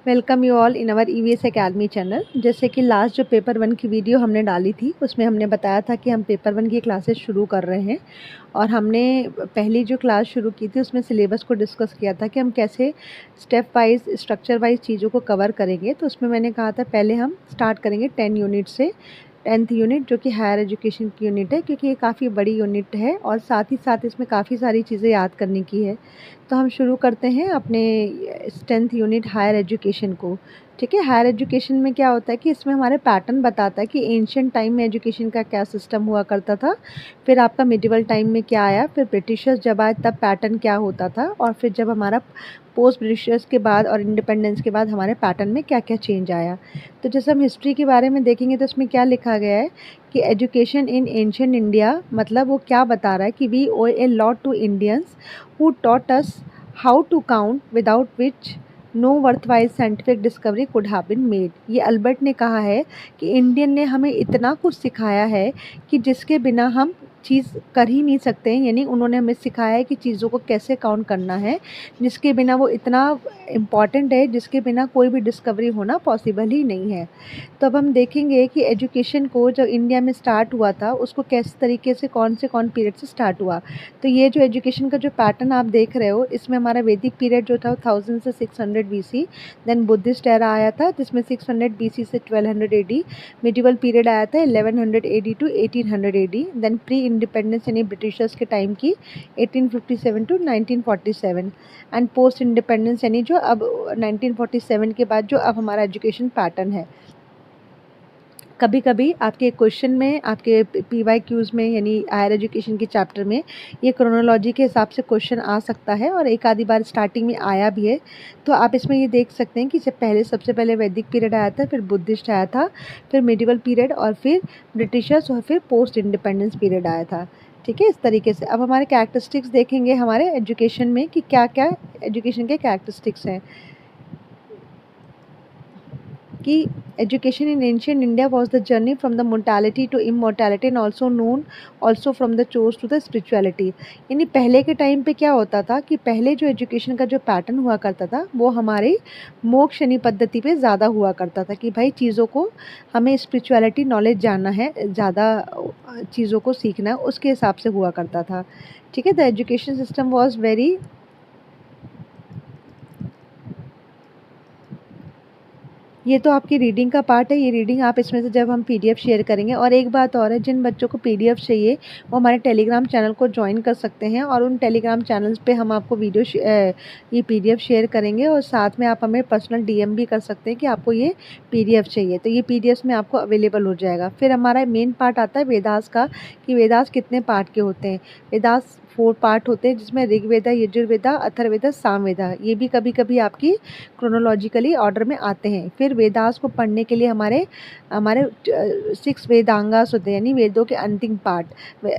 Welcome you all in our EVS academy channel. जैसे कि last जो पेपर वन की वीडियो हमने डाली थी उसमें हमने बताया था कि हम पेपर वन की क्लासेस शुरू कर रहे हैं और हमने पहली जो क्लास शुरू की थी उसमें सिलेबस को डिस्कस किया था कि हम कैसे स्टेप वाइज स्ट्रक्चर वाइज चीज़ों को कवर करेंगे। तो उसमें मैंने कहा था पहले हम स्टार्ट करेंगे 10 यूनिट से। 10th यूनिट जो कि हायर एजुकेशन की यूनिट है, क्योंकि ये काफ़ी बड़ी यूनिट है और साथ ही साथ इसमें काफ़ी सारी चीज़ें याद करने की है। तो हम शुरू करते हैं अपने 10th यूनिट हायर एजुकेशन को। ठीक है, हायर एजुकेशन में क्या होता है कि इसमें हमारे पैटर्न बताता है कि एंशियंट टाइम में एजुकेशन का क्या सिस्टम हुआ करता था, फिर आपका मिडिवल टाइम में क्या आया, फिर ब्रिटिशर्स जब आए तब पैटर्न क्या होता था, और फिर जब हमारा पोस्ट ब्रिटिशर्स के बाद और इंडिपेंडेंस के बाद हमारे पैटर्न में क्या क्या चेंज आया। तो जैसे हम हिस्ट्री के बारे में देखेंगे तो उसमें क्या लिखा गया है कि एजुकेशन इन एंशियंट इंडिया, मतलब वो क्या बता रहा है कि we owe a lot to Indians who taught us how to count, without which no worthwhile scientific discovery could have been made। ये अल्बर्ट ने कहा है कि इंडियन ने हमें इतना कुछ सिखाया है कि जिसके बिना हम चीज़ कर ही नहीं सकते हैं। यानी उन्होंने हमें सिखाया है कि चीज़ों को कैसे काउंट करना है, जिसके बिना वो इतना इम्पॉर्टेंट है, जिसके बिना कोई भी डिस्कवरी होना पॉसिबल ही नहीं है। तो अब हम देखेंगे कि एजुकेशन को जो इंडिया में स्टार्ट हुआ था उसको किस तरीके से कौन पीरियड से स्टार्ट हुआ। तो ये जो एजुकेशन का जो पैटर्न आप देख रहे हो, इसमें हमारा वैदिक पीरियड जो था 1000 से 600 बीसी, देन बुद्धिस्ट एरा आया था जिसमें 600 बीसी से 1200 एडी, मिडिवल पीरियड आया था 1100 AD to 1800 AD, then pre independence यानी ब्रिटिशर्स के टाइम की 1857 टू 1947, एंड पोस्ट इंडिपेंडेंस यानी जो अब 1947 के बाद जो अब हमारा एजुकेशन पैटर्न है। कभी कभी आपके क्वेश्चन में, आपके PYQs में यानी हायर एजुकेशन के चैप्टर में ये क्रोनोलॉजी के हिसाब से क्वेश्चन आ सकता है और एक आधी बार स्टार्टिंग में आया भी है। तो आप इसमें ये देख सकते हैं कि सबसे पहले वैदिक पीरियड आया था, फिर बुद्धिस्ट आया था, फिर मिडिवल पीरियड, और फिर ब्रिटिशर्स, और फिर पोस्ट इंडिपेंडेंस पीरियड आया था। ठीक है, इस तरीके से अब हमारे कैरेक्टरिस्टिक्स देखेंगे हमारे एजुकेशन में कि क्या क्या एजुकेशन के कैरेक्टरिस्टिक्स हैं। कि education in ancient India was the journey from the mortality to immortality and also from the chaos to the spirituality. यानी पहले के टाइम पे क्या होता था कि पहले जो एजुकेशन का जो पैटर्न हुआ करता था वो हमारी मोक्ष यानी पद्धति पे ज़्यादा हुआ करता था कि भाई चीज़ों को हमें स्पिरिचुअलिटी नॉलेज जानना है, ज़्यादा चीज़ों को सीखना है, उसके हिसाब से हुआ करता था। ठीक है, the education system was very, ये तो आपकी रीडिंग का पार्ट है। ये रीडिंग आप इसमें से जब हम PDF शेयर करेंगे, और एक बात और है, जिन बच्चों को PDF चाहिए वो हमारे टेलीग्राम चैनल को ज्वाइन कर सकते हैं और उन टेलीग्राम चैनल्स पे हम आपको ये PDF शेयर करेंगे, और साथ में आप हमें पर्सनल DM भी कर सकते हैं कि आपको ये PDF चाहिए, तो ये PDF में आपको अवेलेबल हो जाएगा। फिर हमारा मेन पार्ट आता है वेदास का, कि वेदास कितने पार्ट के होते हैं। वेदास 4 पार्ट होते हैं, जिसमें ऋग्वेदा, यजुर्वेदा, अथर्ववेदा, सामवेदा, ये भी कभी कभी आपकी क्रोनोलॉजिकली ऑर्डर में आते हैं। फिर वेदास को पढ़ने के लिए हमारे हमारे 6 वेदांगास होते हैं, यानी वेदों के अंतिम पार्ट,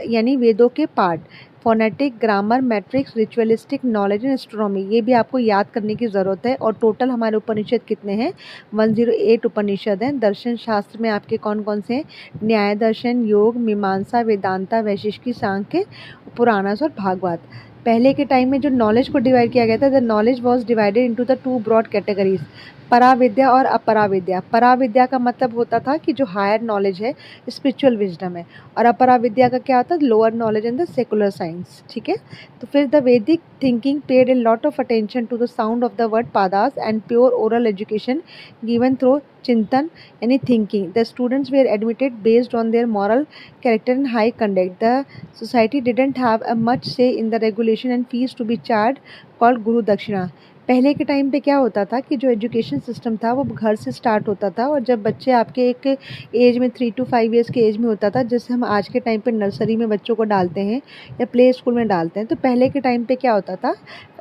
यानी वेदों के part, phonetic, grammar, matrix, ritualistic, knowledge and astronomy, ये भी आपको याद करने की ज़रूरत है। और टोटल हमारे उपनिषद कितने हैं? 108 उपनिषद हैं। दर्शन शास्त्र में आपके कौन कौन से हैं? न्याय दर्शन, योग, मीमांसा, वेदांता, वैशिष्टि, सांख्य, पुराणास और भागवत। पहले के टाइम में जो नॉलेज को डिवाइड किया गया था, the knowledge was divided into the 2 broad categories, पराविद्या और अपराविद्या। पराविद्या का मतलब होता था कि जो हायर नॉलेज है, स्पिरिचुअल विजडम है, और अपराविद्या का क्या होता है? Lower knowledge in the secular science. ठीक है, तो फिर the Vedic thinking paid a lot of attention to the sound of the word पादास and pure oral education given through चिंतन यानी thinking. The students were admitted based on their moral character and high conduct. The society didn't have a much say in the regulation and fees to be charged called गुरु दक्षिणा। पहले के time पे क्या होता था कि जो एजुकेशन सिस्टम था वो घर से स्टार्ट होता था, और जब बच्चे आपके एक एज में 3 to 5 ईयर्स के एज में होता था, जैसे हम आज के टाइम पे नर्सरी में बच्चों को डालते हैं या प्ले स्कूल में डालते हैं, तो पहले के टाइम पे क्या होता था,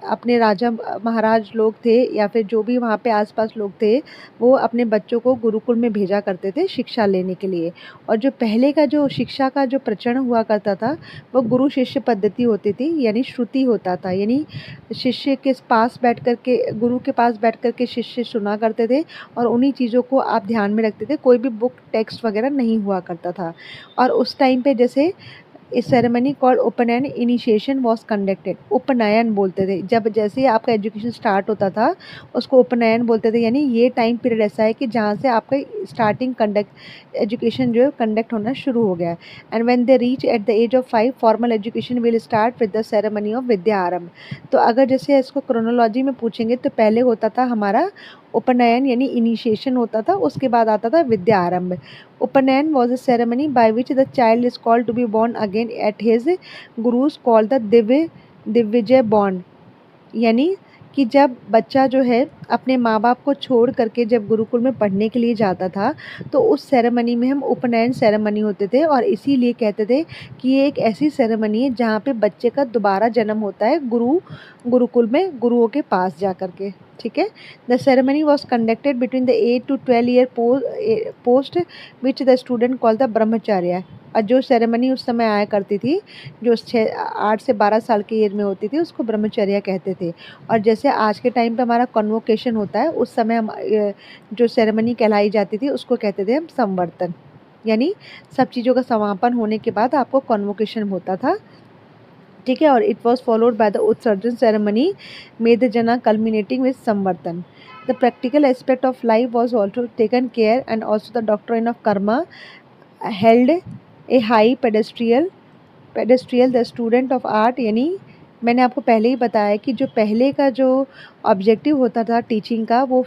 अपने राजा महाराज लोग थे या फिर जो भी वहाँ पे आसपास लोग थे, वो अपने बच्चों को गुरुकुल में भेजा करते थे शिक्षा लेने के लिए। और जो पहले का जो शिक्षा का जो प्रचलन हुआ करता था वो गुरु शिष्य पद्धति होती थी, यानी श्रुति होता था, यानी शिष्य के पास बैठ कर के, गुरु के पास बैठ कर के शिष्य सुना करते थे और उन्हीं चीज़ों को आप ध्यान में रखते थे। कोई भी बुक टेक्स्ट वगैरह नहीं हुआ करता था। और उस टाइम पे जैसे ए सेरेमनी कॉल्ड उपनयन इनिशिएशन वॉज कंडक्टेड। उपनयन बोलते थे, जब जैसे ही आपका एजुकेशन स्टार्ट होता था उसको उपनयन बोलते थे, यानी ये टाइम पीरियड ऐसा है कि जहाँ से आपका स्टार्टिंग कंडक्ट एजुकेशन जो है कंडक्ट होना शुरू हो गया है। And when they reach at the age of 5 formal education will start with the ceremony of विद्या आरंभ। तो अगर जैसे इसको क्रोनोलॉजी में पूछेंगे तो पहले होता था हमारा उपनयन यानी इनिशिएशन होता था, उसके बाद आता था विद्या आरंभ। उपनयन was a ceremony by which the child is called to be born again at his guru's called the दिव्यजय बॉन्ड, यानी कि जब बच्चा जो है अपने माँ बाप को छोड़ करके जब गुरुकुल में पढ़ने के लिए जाता था तो उस सेरेमनी में हम उपनयन सेरेमनी होते थे, और इसीलिए कहते थे कि ये एक ऐसी सेरेमनी है जहाँ पे बच्चे का दोबारा जन्म होता है गुरुकुल में गुरुओं के पास जा कर के। ठीक है। The ceremony was conducted between the 8 to 12 year post which the student call the ब्रह्मचार्य। और जो सेरेमनी उस समय आया करती थी जो 8 से 12 साल की एज में होती थी उसको ब्रह्मचर्या कहते थे। और जैसे आज के टाइम पे हमारा कन्वोकेशन होता है उस समय हम जो सेरेमनी कहलाई जाती थी उसको कहते थे हम संवर्तन, यानी सब चीज़ों का समापन होने के बाद आपको कन्वोकेशन होता था। ठीक है। और it was followed by the उत्सर्जन सेरेमनी मेद जना कल्मिनेटिंग विद संवर्तन। The practical aspect of life was also taken care and also the doctrine of karma held a high pedestrian the student of art, यानी मैंने आपको पहले ही बताया कि जो पहले का जो ऑब्जेक्टिव होता था टीचिंग का वो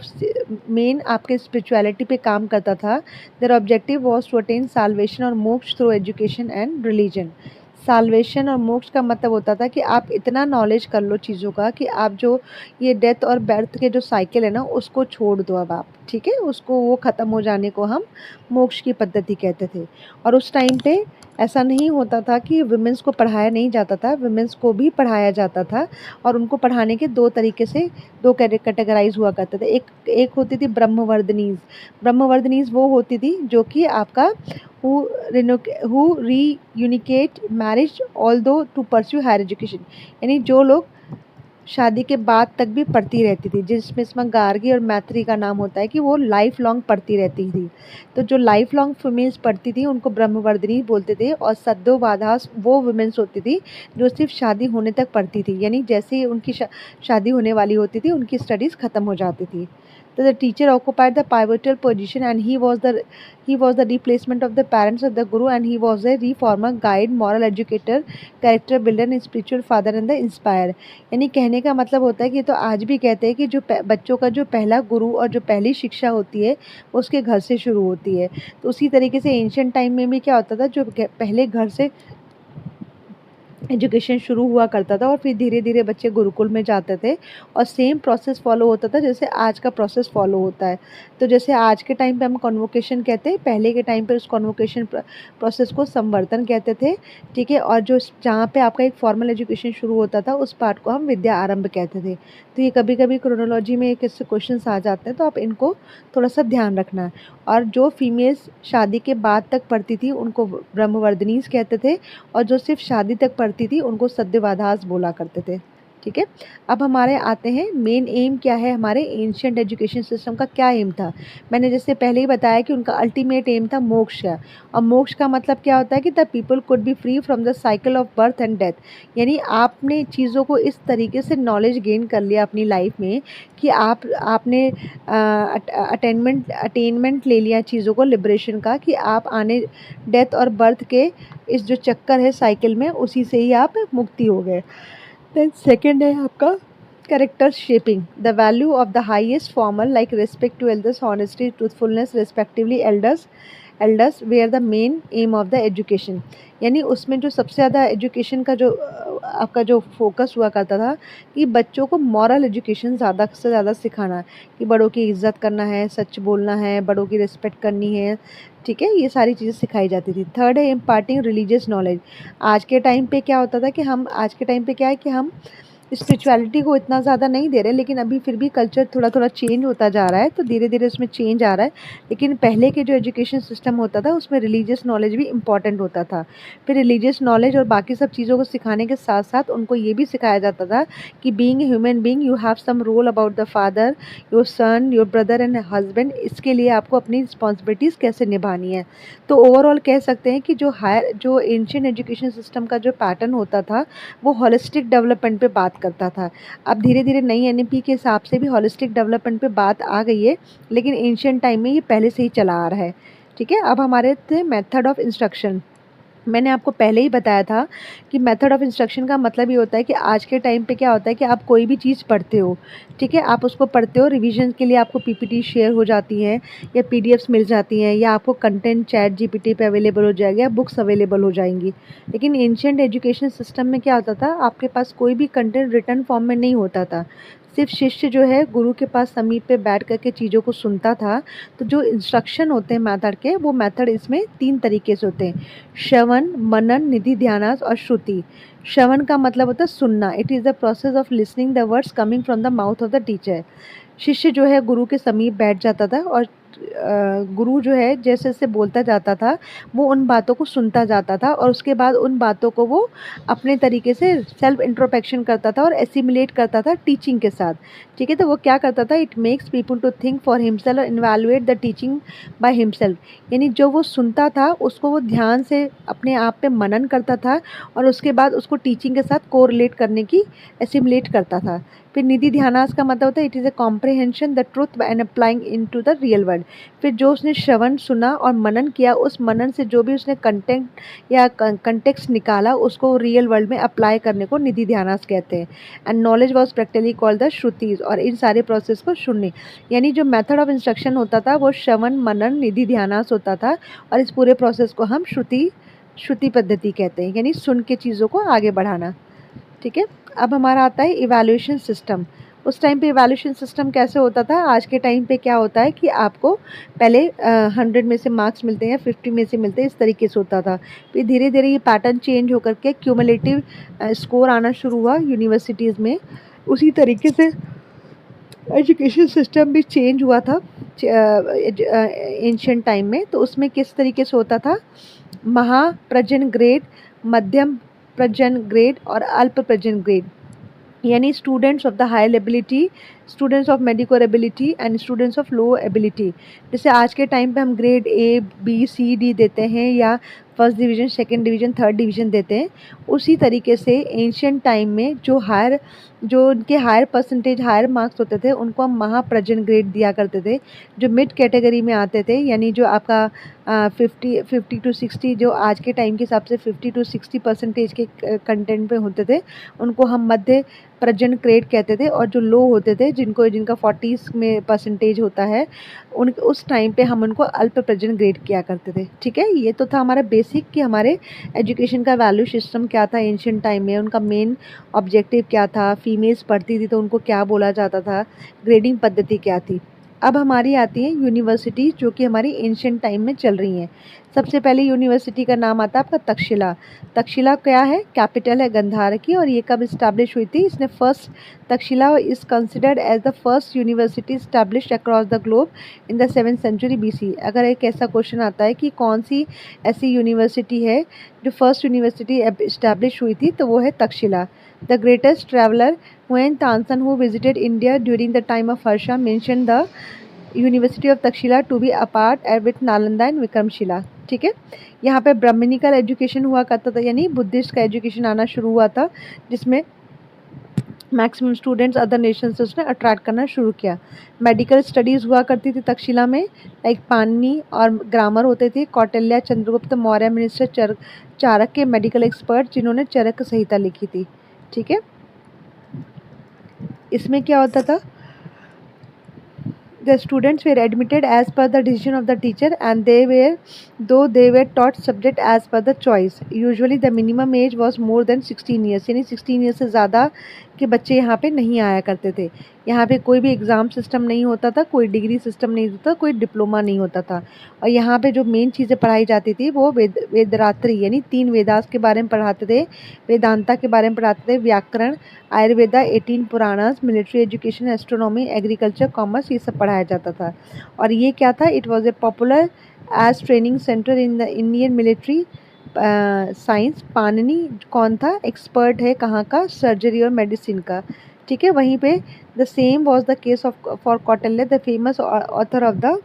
मेन आपके स्पिरिचुअलिटी पे काम करता था। Their objective was to attain salvation और moksha through education and religion. Salvation और मोक्ष का मतलब होता था कि आप इतना नॉलेज कर लो चीज़ों का कि आप जो ये डेथ और बर्थ के जो साइकिल है ना उसको छोड़ दो अब आप। ठीक है, उसको वो ख़त्म हो जाने को हम मोक्ष की पद्धति कहते थे। और उस टाइम पे ऐसा नहीं होता था कि वुमेंस को पढ़ाया नहीं जाता था, वुमेंस को भी पढ़ाया जाता था। और उनको पढ़ाने के दो तरीके से दो कैटेगराइज हुआ करते थे। एक होती थी ब्रह्मवर्धिनीज। ब्रह्मवर्धिनीज वो होती थी जो कि आपका who reunite marriage although to pursue higher education, यानी जो लोग शादी के बाद तक भी पढ़ती रहती थी, जिसमें इसमें गार्गी और मैत्री का नाम होता है कि वो लाइफ लॉन्ग पढ़ती रहती थी। तो जो लाइफ लॉन्ग फीमेल्स पढ़ती थी उनको ब्रह्मवर्धिनी बोलते थे। और सद्योवादास वो वुमेन्स होती थी जो सिर्फ शादी होने तक पढ़ती थी, यानी जैसे ही उनकी शादी होने वाली होती थी उनकी स्टडीज़ ख़त्म हो जाती थी। तो the teacher occupied the pivotal position and he was the replacement of the parents of the guru, and he was a reformer, guide, moral educator, character builder and spiritual father and the inspirer। यानी कहने का मतलब होता है कि तो आज भी कहते हैं कि जो बच्चों का जो पहला गुरु और जो पहली शिक्षा होती है वो उसके घर से शुरू होती है। तो उसी तरीके से एंशिएंट टाइम में भी क्या होता था, जो पहले घर से एजुकेशन शुरू हुआ करता था और फिर धीरे धीरे बच्चे गुरुकुल में जाते थे और सेम प्रोसेस फॉलो होता था जैसे आज का प्रोसेस फॉलो होता है। तो जैसे आज के टाइम पे हम कन्वोकेशन कहते हैं, पहले के टाइम पे उस कन्वोकेशन प्रोसेस को संवर्धन कहते थे। ठीक है। और जो जहाँ पे आपका एक फॉर्मल एजुकेशन शुरू होता था उस पार्ट को हम विद्या आरंभ कहते थे। तो ये कभी कभी क्रोनोलॉजी में किससे क्वेश्चन आ जाते हैं तो आप इनको थोड़ा सा ध्यान रखना है। और जो फीमेल्स शादी के बाद तक पढ़ती थी उनको ब्रह्मवर्धिनीज कहते थे, और जो सिर्फ शादी तक पढ़ती थी उनको सद्यवादास बोला करते थे। ठीक है। अब हमारे आते हैं मेन एम क्या है, हमारे एंशिएंट एजुकेशन सिस्टम का क्या एम था। मैंने जैसे पहले ही बताया कि उनका अल्टीमेट एम था मोक्ष का। और मोक्ष का मतलब क्या होता है कि the people could be free from the cycle of birth and death, यानी आपने चीज़ों को इस तरीके से नॉलेज गेन कर लिया अपनी लाइफ में कि आपने अटेनमेंट ले लिया चीज़ों को, लिबरेशन का, कि आप आने डेथ और बर्थ के इस जो चक्कर है साइकिल में उसी से ही आप मुक्ति हो गए। देन सेकेंड है आपका character shaping, the value of the highest formal like respect to elders, honesty, truthfulness respectively elders were the main aim of the education. यानी उसमें जो सबसे ज़्यादा एजुकेशन का जो आपका जो फोकस हुआ करता था कि बच्चों को मॉरल एजुकेशन ज़्यादा से ज़्यादा सिखाना, कि बड़ों की इज्जत करना है, सच बोलना है, बड़ों की रिस्पेक्ट करनी है। ठीक है, ये सारी चीज़ें सिखाई जाती थी। थर्ड है इम्पार्टिंग रिलीजियस नॉलेज। आज के टाइम पे क्या है कि हम स्पिरिचुअलिटी को इतना ज़्यादा नहीं दे रहे, लेकिन अभी फिर भी कल्चर थोड़ा थोड़ा चेंज होता जा रहा है, तो धीरे धीरे उसमें चेंज आ रहा है। लेकिन पहले के जो एजुकेशन सिस्टम होता था उसमें रिलीजियस नॉलेज भी इम्पॉर्टेंट होता था। फिर रिलीजियस नॉलेज और बाकी सब चीज़ों को सिखाने के साथ साथ उनको ये भी सिखाया जाता था कि being a human being you have some role about the father, your son, your brother and husband. इसके लिए आपको अपनी रिस्पॉन्सिबिलिटीज़ कैसे निभानी है। तो ओवरऑल कह सकते हैं कि जो एंशियंट एजुकेशन सिस्टम का जो पैटर्न होता था वो होलिस्टिक डेवलपमेंट पे बात करता था। अब धीरे धीरे नई एनईपी के हिसाब से भी होलिस्टिक डेवलपमेंट पे बात आ गई है, लेकिन एंशियंट टाइम में ये पहले से ही चला आ रहा है। ठीक है, अब हमारे थे मेथड ऑफ इंस्ट्रक्शन। मैंने आपको पहले ही बताया था कि मेथड ऑफ इंस्ट्रक्शन का मतलब ये होता है कि आज के टाइम पे क्या होता है कि आप कोई भी चीज़ पढ़ते हो, ठीक है, आप उसको पढ़ते हो, रिवीजन के लिए आपको पीपीटी शेयर हो जाती हैं या पीडीएफ्स मिल जाती हैं, या आपको कंटेंट चैट जीपीटी पे अवेलेबल हो जाएगा या बुक्स अवेलेबल हो जाएंगी। लेकिन एंशियंट एजुकेशन सिस्टम में क्या होता था, आपके पास कोई भी कंटेंट रिटर्न फॉर्म में नहीं होता था। सिर्फ शिष्य जो है गुरु के पास समीप पे बैठ करके चीज़ों को सुनता था। तो जो इंस्ट्रक्शन होते हैं मेथड के, वो मेथड इसमें 3 तरीके से होते हैं: श्रवण, मनन, निधि ध्यानास और श्रुति। श्रवण का मतलब होता है सुनना। It is the process of listening the words coming from the mouth of the teacher. शिष्य जो है गुरु के समीप बैठ जाता था और गुरु जो है जैसे जैसे बोलता जाता था वो उन बातों को सुनता जाता था, और उसके बाद उन बातों को वो अपने तरीके से सेल्फ इंट्रोस्पेक्शन करता था और एसिमुलेट करता था टीचिंग के साथ। ठीक है, तो वो क्या करता था, it makes people to think for himself और evaluate the teaching by himself. यानी जो वो सुनता था उसको वो ध्यान से अपने आप पे मनन करता था और उसके बाद उसको टीचिंग के साथ कोरिलेट करने की, एसिमुलेट करता था। फिर निधि ध्यानास का मतलब होता है it is a comprehension the truth and applying in to the real world. फिर जो उसने श्रवण सुना और मनन किया, उस मनन से जो भी उसने कंटेंट या कंटेक्स्ट निकाला उसको रियल वर्ल्ड में अप्लाई करने को निधि ध्यानास कहते हैं। And knowledge was practically called the श्रुतिज। और इन सारे प्रोसेस को सुनने, यानी जो मेथड ऑफ इंस्ट्रक्शन होता था वो श्रवण, मनन, निधि ध्यानास होता था, और इस पूरे प्रोसेस को हम श्रुति श्रुति पद्धति कहते हैं, यानी सुन के चीज़ों को आगे बढ़ाना। ठीक है, अब हमारा आता है इवैल्यूएशन सिस्टम। उस टाइम पे इवैल्यूएशन सिस्टम कैसे होता था, आज के टाइम पे क्या होता है कि आपको पहले 100 में से मार्क्स मिलते हैं, 50 में से मिलते हैं, इस तरीके से होता था। फिर धीरे धीरे ये पैटर्न चेंज होकर के क्यूमुलेटिव स्कोर आना शुरू हुआ यूनिवर्सिटीज़ में। उसी तरीके से एजुकेशन सिस्टम भी चेंज हुआ था एंशियंट टाइम में। तो उसमें किस तरीके से होता था, महाप्रजन ग्रेड, मध्यम प्रजन ग्रेड और अल्प प्रजन ग्रेड, यानी students of the higher ability, students of mediocre ability and students of low ability. जैसे आज के टाइम पे हम grade A B C D देते हैं या first division, second division, third division देते हैं, उसी तरीके से एंशियंट टाइम में जो उनके हायर परसेंटेज, हायर मार्क्स होते थे उनको हम महाप्रजन ग्रेड दिया करते थे। जो मिड कैटेगरी में आते थे, यानी जो आपका 50 टू 60, जो आज के टाइम के हिसाब से 50 टू 60 परसेंटेज के कंटेंट पे होते थे, उनको हम मध्य प्रजन ग्रेड कहते थे। और जो लो होते थे, जिनका 40s में परसेंटेज होता है, उस टाइम पे हम उनको अल्प प्रजन ग्रेड किया करते थे। ठीक है, ये तो था हमारा बेसिक कि हमारे एजुकेशन का वैल्यू सिस्टम क्या था एंशियंट टाइम में, उनका मेन ऑब्जेक्टिव क्या था, फीमेल्स पढ़ती थी तो उनको क्या बोला जाता था, ग्रेडिंग पद्धति क्या थी। अब हमारी आती है यूनिवर्सिटी, जो कि हमारी एंशियंट टाइम में चल रही हैं। सबसे पहले यूनिवर्सिटी का नाम आता है आपका तक्षशिला। तक्षशिला क्या है, कैपिटल है गंधार की, और ये कब इस्टेब्लिश हुई थी, इसने first, Takshashila is considered as the first university established across the globe in the 7th century BC। अगर एक ऐसा क्वेश्चन आता है कि कौन सी ऐसी यूनिवर्सिटी है जो फर्स्ट यूनिवर्सिटी इस्टेब्लिश हुई थी, तो वो है Takshashila. The greatest traveller Huyen Tansen, who visited India during the time of Harsha, mentioned the university of Takshashila to be apart with Nalanda and Vikramshila. ठीक है, यहाँ पे ब्राह्मणिकल एजुकेशन हुआ करता था, यानी बुद्धिस्ट का एजुकेशन आना शुरू हुआ था, जिसमें मैक्सिमम स्टूडेंट्स अदर नेशन से उसने अट्रैक्ट करना शुरू किया। मेडिकल स्टडीज़ हुआ करती थी तक्षशिला में, लाइक पाणिनि और ग्रामर होते थे। Kautilya, Chandragupta Maurya, minister Chanakya, medical expert जिन्होंने चरक संहिता लिखी थी। ठीक है, इसमें क्या होता था, The students were admitted as per the decision of the teacher, and they were taught subject as per the choice. Usually the minimum age was more than 16 years, यानी 16 years से ज़्यादा के बच्चे यहाँ पे नहीं आया करते थे। यहाँ पे कोई भी एग्ज़ाम सिस्टम नहीं होता था, कोई डिग्री सिस्टम नहीं होता, कोई डिप्लोमा नहीं होता था। और यहाँ पे जो मेन चीज़ें पढ़ाई जाती थी वो वेदरात्री यानी 3 वेदास के बारे में पढ़ाते थे, वेदांता के बारे में पढ़ाते थे, व्याकरण, Ayurveda, 18 Puranas, military education, astronomy, agriculture, commerce, ये सब पढ़ाया जाता था। और ये क्या था, it was a popular as training centre in the Indian military science. Panini कौन था, एक्सपर्ट है कहाँ का, सर्जरी और मेडिसिन का। ठीक है, वहीं पे the same was the case of for Kautilya, the famous author of the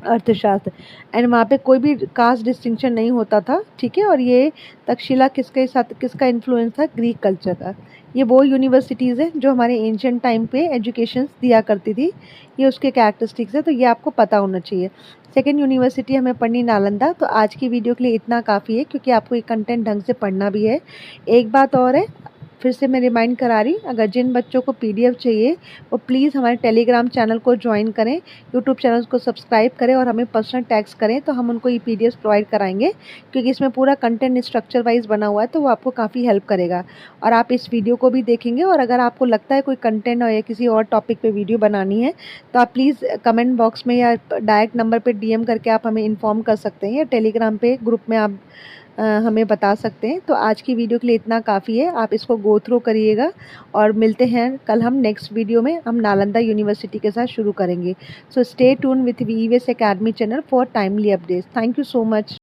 अर्थशास्त्र। एंड वहाँ पे कोई भी कास्ट डिस्टिंक्शन नहीं होता था। ठीक है, और ये तक्षशिला किसके साथ, किसका इन्फ्लुएंस था, ग्रीक कल्चर का। ये वो यूनिवर्सिटीज़ हैं जो हमारे एंशियंट टाइम पे एजुकेशन दिया करती थी, ये उसके कैरेक्टरिस्टिक्स है, तो ये आपको पता होना चाहिए। सेकेंड यूनिवर्सिटी हमें पढ़नी नालंदा। तो आज की वीडियो के लिए इतना काफ़ी है, क्योंकि आपको ये कंटेंट ढंग से पढ़ना भी है। एक बात और है, फिर से मैं रिमाइंड करा रही, अगर जिन बच्चों को पीडीएफ चाहिए वो प्लीज़ हमारे टेलीग्राम चैनल को ज्वाइन करें, यूट्यूब चैनल को सब्सक्राइब करें और हमें पर्सनल टैग्स करें, तो हम उनको ये पीडीएफ प्रोवाइड कराएंगे, क्योंकि इसमें पूरा कंटेंट स्ट्रक्चर वाइज बना हुआ है, तो वो आपको काफ़ी हेल्प करेगा। और आप इस वीडियो को भी देखेंगे, और अगर आपको लगता है कोई कंटेंट या किसी और टॉपिक पे वीडियो बनानी है, तो आप प्लीज़ कमेंट बॉक्स में या डायरेक्ट नंबर पे डीएम करके आप हमें इन्फॉर्म कर सकते हैं, या टेलीग्राम पे ग्रुप में आप हमें बता सकते हैं। तो आज की वीडियो के लिए इतना काफ़ी है, आप इसको गो थ्रू करिएगा, और मिलते हैं कल हम नेक्स्ट वीडियो में, हम नालंदा यूनिवर्सिटी के साथ शुरू करेंगे। So stay tune with VS academy channel for timely updates. Thank you so much.